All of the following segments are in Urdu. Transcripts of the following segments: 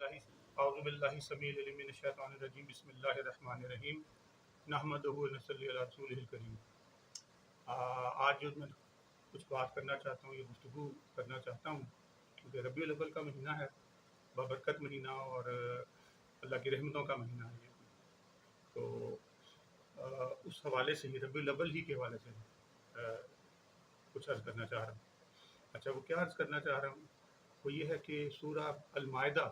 اعوذ باللہ السمیع العلیم من الشیطان الرجیم بسم اللہ الرحمن الرحیم نحمدہ و نصلی علی رسولہ الکریم۔ آج جو میں کچھ بات کرنا چاہتا ہوں، یہ گفتگو کرنا چاہتا ہوں کیونکہ ربیع الاول کا مہینہ ہے، بابرکت مہینہ اور اللہ کی رحمتوں کا مہینہ ہے یہ، تو اس حوالے سے ہی ربیع الاول ہی کے حوالے سے کچھ عرض کرنا چاہ رہا ہوں۔ اچھا، وہ کیا عرض کرنا چاہ رہا ہوں؟ وہ یہ ہے کہ سورہ المائدہ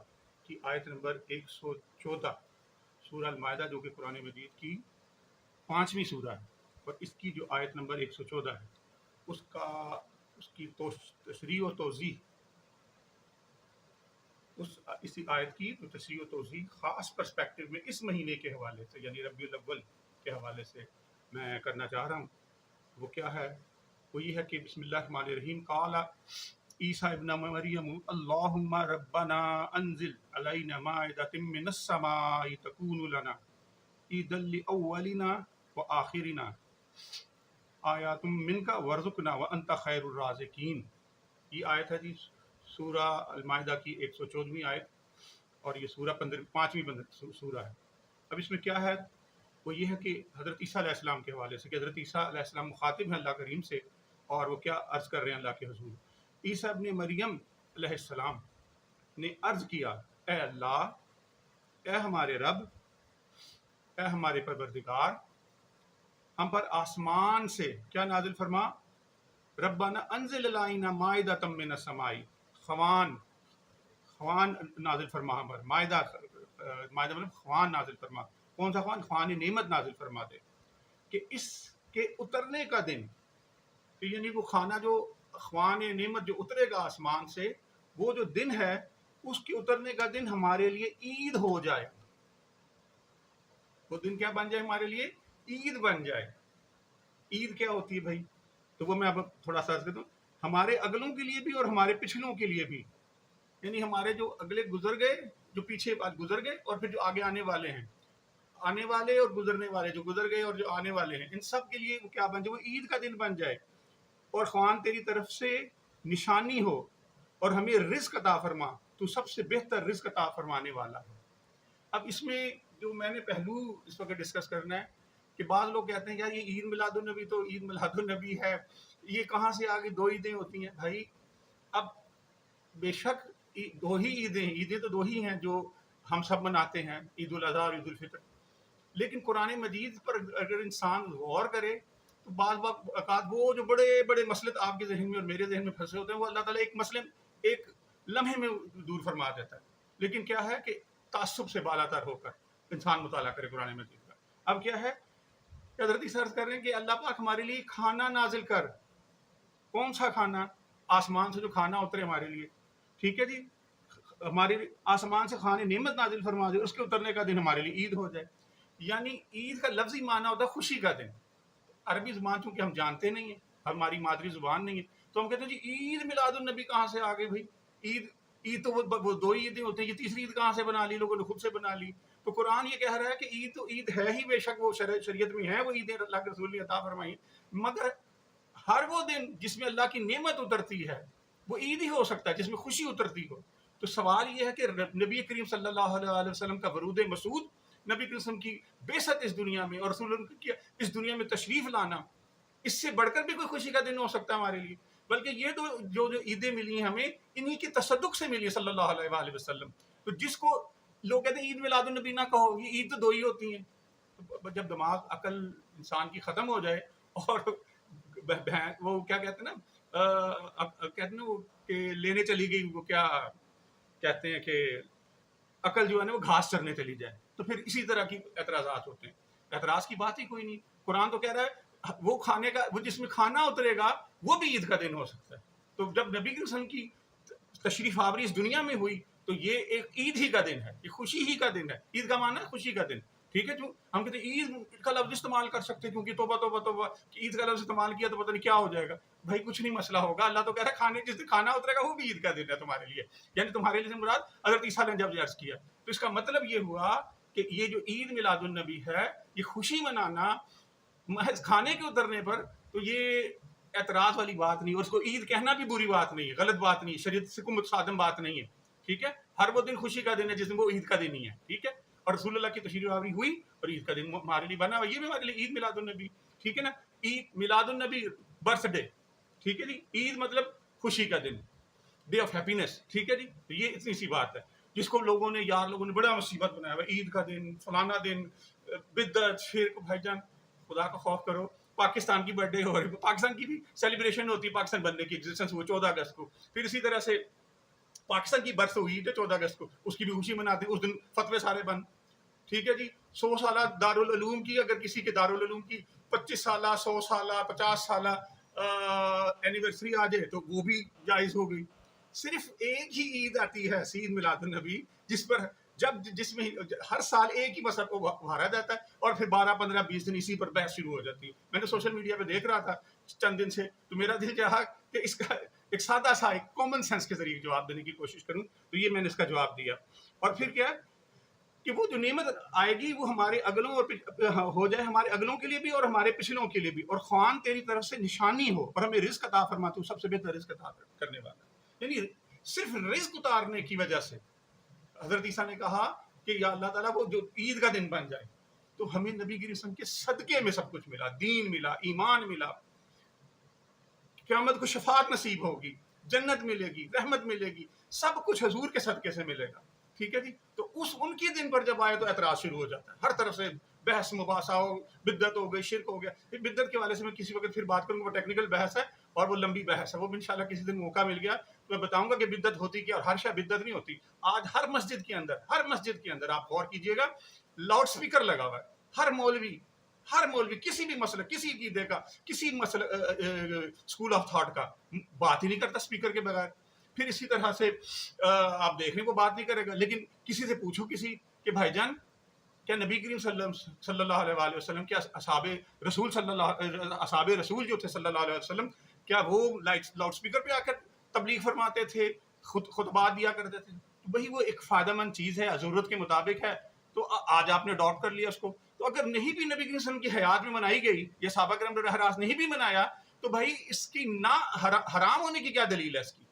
کی آیت نمبر 114، سورہ المائدہ جو کہ قرآن مجید کی 5ویں سورہ ہے، اور اس کی جو آیت نمبر 114 ہے، اس کی تشریح و توضیح، اسی آیت کی تشریح و توضیح خاص پرسپیکٹو میں اس مہینے کے حوالے سے، یعنی ربیع الاول کے حوالے سے میں کرنا چاہ رہا ہوں۔ وہ کیا ہے؟ وہ یہ ہے کہ بسم اللہ الرحمن الرحیم، قال عیسیٰ ابن مریم اللہم ربنا انزل علینا مائدۃ من السماء تکون لنا عیدا لاولنا وآخرنا آیات منک وارزقنا وانت خیر الرازقین۔ یہ آیت ہے جی سورہ المائدہ کی 114ویں آیت، اور یہ سورہ 5ویں سورہ ہے۔ اب اس میں کیا ہے؟ وہ یہ ہے کہ حضرت عیسیٰ علیہ السلام کے حوالے سے، کہ حضرت عیسیٰ علیہ السلام مخاطب ہیں اللہ کریم سے، اور وہ کیا عرض کر رہے ہیں اللہ کے حضور۔ عیسیٰ ابن مریم علیہ السلام نے عرض کیا، اے اللہ، اے ہمارے رب، اے ہمارے پروردگار، ہم پر آسمان سے کیا نازل فرما؟ ربنا انزل علینا مائدۃ من السماء، خوان نازل فرما ہم پر، مائدہ مطلب خوان نازل فرما۔ کون سا خوان؟ خوان نعمت نازل فرما دے، کہ اس کے اترنے کا دن، یعنی وہ کھانا جو خوان نعمت جو اترے گا آسمان سے، وہ جو دن ہے اس کے اترنے کا دن ہمارے لیے عید ہو جائے۔ وہ دن کیا بن جائے ہمارے لیے؟ عید بن جائے۔ عید کیا ہوتی ہے بھائی؟ تو وہ میں اب تھوڑا سا عرض کرتا ہوں، ہمارے اگلوں کے لیے بھی اور ہمارے پچھلوں کے لیے بھی، یعنی ہمارے جو اگلے گزر گئے، جو پیچھے گزر گئے، اور پھر جو آگے آنے والے ہیں، آنے والے اور گزرنے والے، جو گزر گئے اور جو آنے والے ہیں، ان سب کے لیے وہ کیا بن جائے؟ وہ عید کا دن بن جائے، اور خوان تیری طرف سے نشانی ہو، اور ہمیں رزق عطا فرما، تو سب سے بہتر رزق عطا فرمانے والا ہے۔ اب اس میں جو میں نے پہلو اس وقت ڈسکس کرنا ہے کہ بعض لوگ کہتے ہیں یار یہ عید میلاد النبی تو عید میلاد النبی ہے، یہ کہاں سے آگے دو عیدیں ہوتی ہیں؟ بھائی اب بے شک دو ہی عیدیں تو دو ہی ہیں جو ہم سب مناتے ہیں، عید الاضحیٰ اور عید الفطر، لیکن قرآن مجید پر اگر انسان غور کرے تو بعض اوقات وہ جو بڑے بڑے مسئلے آپ کے ذہن میں اور میرے ذہن میں پھنسے ہوتے ہیں، وہ اللہ تعالیٰ ایک مسئلے ایک لمحے میں دور فرما دیتا ہے۔ لیکن کیا ہے کہ تعصب سے بالا تر ہو کر انسان مطالعہ کرے قرآن مجید کا۔ اب کیا ہے کہ حضرت عیسیٰ عرض کر رہے ہیں کہ اللہ پاک ہمارے لیے کھانا نازل کر۔ کون سا کھانا؟ آسمان سے جو کھانا اترے ہمارے لیے، ٹھیک ہے جی، ہمارے آسمان سے کھانے نعمت نازل فرما دے، اس کے اترنے کا دن ہمارے لیے عید ہو جائے۔ یعنی عید کا لفظی معنی ہوتا ہے خوشی کا دن۔ عربی زبان چونکہ ہم جانتے نہیں ہیں، ہماری مادری زبان نہیں ہے، تو ہم کہتے ہیں جی عید میلاد النبی کہاں سے آ گئی بھائی؟ عید تو وہ دو عیدیں ہوتی ہیں، یہ تیسری عید کہاں سے بنا لی؟ لوگوں نے خود سے بنا لی۔ تو قرآن یہ کہہ رہا ہے کہ عید تو عید ہے ہی، بے شک وہ شریعت میں ہے، وہ عیدیں اللہ کے رسول نے عطا فرمائی، مگر ہر وہ دن جس میں اللہ کی نعمت اترتی ہے وہ عید ہی ہو سکتا ہے، جس میں خوشی اترتی ہو۔ تو سوال یہ ہے کہ نبی کریم صلی اللہ علیہ وسلم کا ورود مسعود، نبی کریم صلی اللہ علیہ وسلم کی بعثت اس دنیا میں، اور رسول اللہ کی اس دنیا میں تشریف لانا، اس سے بڑھ کر بھی کوئی خوشی کا دن ہو سکتا ہے ہمارے لیے؟ بلکہ یہ تو جو عیدیں ملی ہیں ہمیں انہی کی تصدق سے ملی ہے صلی اللہ علیہ وآلہ وسلم۔ تو جس کو لوگ کہتے ہیں عید میلاد النبی نہ کہو، یہ عید تو دو ہی ہوتی ہیں۔ تو جب دماغ عقل انسان کی ختم ہو جائے، اور وہ کیا کہتے ہیں نا وہ کہ لینے چلی گئی، وہ کیا کہتے ہیں کہ عقل جو ہے نا وہ گھاس چرنے چلی جائے، تو پھر اسی طرح کی اعتراضات ہوتے ہیں۔ اعتراض کی بات ہی کوئی نہیں، قرآن تو کہہ رہا ہے وہ کھانے کا، وہ جس میں کھانا اترے گا وہ بھی عید کا دن ہو سکتا ہے۔ تو جب نبی کے وسلم کی تشریف آوری اس دنیا میں ہوئی تو یہ ایک عید ہی کا دن ہے، یہ خوشی ہی کا دن ہے۔ عید کا معنی ہے خوشی کا دن، ٹھیک ہے؟ جو ہم کہتے ہیں عید کا لفظ استعمال کر سکتے ہیں، کیونکہ توبہ توبہ توبہ کہ عید کا لفظ استعمال کیا تو پتہ نہیں کیا ہو جائے گا۔ بھائی کچھ نہیں مسئلہ ہوگا، اللہ تو کہہ رہا ہے جس دن کھانا اترے گا وہ بھی عید کا دن ہے تمہارے لیے، یعنی تمہارے لیے مراد حضرت عیسیٰ نے جب عرض کیا، تو اس کا مطلب یہ ہوا کہ یہ جو عید میلاد النبی ہے، یہ خوشی منانا محض کھانے کے اترنے پر، تو یہ اعتراض والی بات نہیں، اور اس کو عید کہنا بھی بری بات نہیں ہے، غلط بات نہیں، شریعت سے کوئی متصادم بات نہیں ہے، ٹھیک ہے؟ ہر وہ دن خوشی کا دن ہے جس دن وہ عید کا دن ہی ہے, ٹھیک ہے. اور رسول اللہ کی تشریف آوری ہوئی اور عید کا دن ہمارے لیے بنا, یہ بھی ہمارے لیے عید میلاد النبی, ٹھیک ہے نا. عید میلاد النبی برتھ ڈے, ٹھیک ہے جی. عید مطلب خوشی کا دن, ڈے آف ہیپینس, ٹھیک ہے جی. تو یہ اتنی سی بات ہے جس کو لوگوں نے بڑا مصیبت بنایا ہوا, عید کا دن, فلانا دن, بدعت, شرک. بھائی جان خدا کا خوف کرو. پاکستان کی برتھ ڈے ہو رہی ہے, پاکستان کی بھی سیلیبریشن ہوتی ہے, پاکستان بننے کی ایگزسٹنس ہوئی 14 اگست کو. پھر اسی طرح سے پاکستان کی برس ہوئی ہے 14 اگست کو, اس کی بھی خوشی مناتے ہیں. اس دن فتوے سارے بند, ٹھیک ہے جی. 100 سالہ دارالعلوم کی, اگر کسی کے دارالعلوم کی 25 سالہ 100 سالہ 50 سالہ اینیورسری آ جائے تو وہ بھی جائز ہو گئی. صرف ایک ہی عید آتی ہے, عید میلاد النبی, جس میں ہر سال ایک ہی مسئلہ کو ابھارا جاتا ہے اور پھر 12 15 20 دن اسی پر بحث شروع ہو جاتی ہے. میں نے سوشل میڈیا پہ دیکھ رہا تھا چند دن سے, تو میرا دل چاہا کہ اس کا ایک سادہ سا ایک کامن سینس کے ذریعے جواب دینے کی کوشش کروں, تو یہ میں نے اس کا جواب دیا. اور پھر کیا کہ وہ جو نعمت آئے گی وہ ہمارے اگلوں اور ہو جائے, ہمارے اگلوں کے لیے بھی اور ہمارے پچھلوں کے لیے بھی. اور خوان تیری طرف سے نشانی ہو اور ہمیں رزق عطا فرما, تو سب سے بہتر رزق عطا کرنے والا. یعنی صرف رزق اتارنے کی وجہ سے حضرت عیسیٰ نے کہا کہ یا اللہ تعالیٰ وہ جو عید کا دن بن جائے, تو ہمیں نبی کی رسم کے صدقے میں سب کچھ ملا, دین ملا, ایمان ملا, قیامت کو شفاعت نصیب ہوگی, جنت ملے گی, رحمت ملے گی, سب کچھ حضور کے صدقے سے ملے گا, ٹھیک ہے جی. تو ان کے دن پر جب آئے تو اعتراض شروع ہو جاتا ہے, ہر طرف سے بحث مباحثہ ہو, بدعت ہو گئی, شرک ہو گیا. بدعت کے حوالے سے میں کسی وقت پھر بات کروں گا, وہ ٹیکنیکل بحث ہے اور وہ لمبی بحث ہے, وہ انشاءاللہ کسی دن موقع مل گیا تو میں بتاؤں گا کہ بدعت ہوتی کیا, اور ہر شے بدعت نہیں ہوتی. آج ہر مسجد کے اندر آپ غور کیجئے گا, لاؤڈ سپیکر لگا ہوا ہے. ہر مولوی کسی بھی مسئلہ, کسی عقیدے کا, کسی مسئلہ اسکول آف تھاٹ کا بات ہی نہیں کرتا اسپیکر کے بغیر. پھر اسی طرح سے آپ دیکھ رہے ہیں وہ بات نہیں کرے گا, لیکن کسی سے پوچھو کسی کہ بھائی جان کیا نبی کریم صلی اللہ علیہ وآلہ وسلم, کیا اصحاب رسول جو تھے صلی اللہ علیہ وسلم, کیا وہ لاؤڈ سپیکر پہ آ کر تبلیغ فرماتے تھے, خطبات دیا کرتے تھے؟ وہی وہ ایک فائدہ مند چیز ہے, ضرورت کے مطابق ہے, تو آج آپ نے اڈاپٹ کر لیا اس کو. تو اگر نہیں بھی نبی کریم صلی اللہ علیہ وسلم کی حیات میں منائی گئی, یا صحابہ کرام براہ راست نہیں بھی منایا, تو بھائی اس کی نہ حرام ہونے کی کیا دلیل ہے؟ اس کی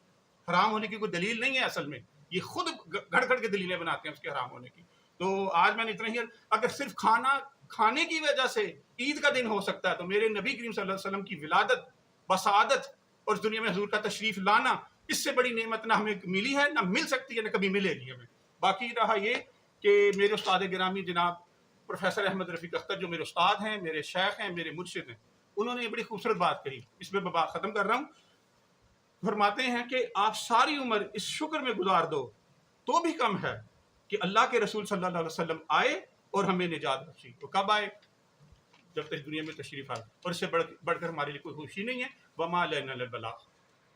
حرام ہونے کی کوئی دلیل نہیں ہے اصل میں, یہ خود گھڑ گھڑ کے دلیلیں بناتے ہیں اس کے حرام ہونے کی. تو آج میں نے اتنا ہی, اگر صرف کھانے کی وجہ سے عید کا دن ہو سکتا ہے, تو میرے نبی کریم صلی اللہ علیہ وسلم کی ولادت, بسعادت اور اس دنیا میں حضور کا تشریف لانا, اس سے بڑی نعمت نہ ہمیں ملی ہے, نہ مل سکتی ہے, نہ کبھی ملے گی ہمیں. باقی رہا یہ کہ میرے استاد گرامی جناب پروفیسر احمد رفیق اختر, جو میرے استاد ہیں, میرے شیخ ہیں, میرے مرشد ہیں, انہوں نے یہ بڑی خوبصورت بات کہی, اس میں میں بات ختم کر رہا ہوں. فرماتے ہیں کہ آپ ساری عمر اس شکر میں گزار دو تو بھی کم ہے کہ اللہ کے رسول صلی اللہ علیہ وسلم آئے اور ہمیں نجات بخشی. تو کب آئے؟ جب تک دنیا میں تشریف آئے, اور اس سے بڑھ کر ہمارے لیے کوئی خوشی نہیں ہے. وما علینا الا البلاغ.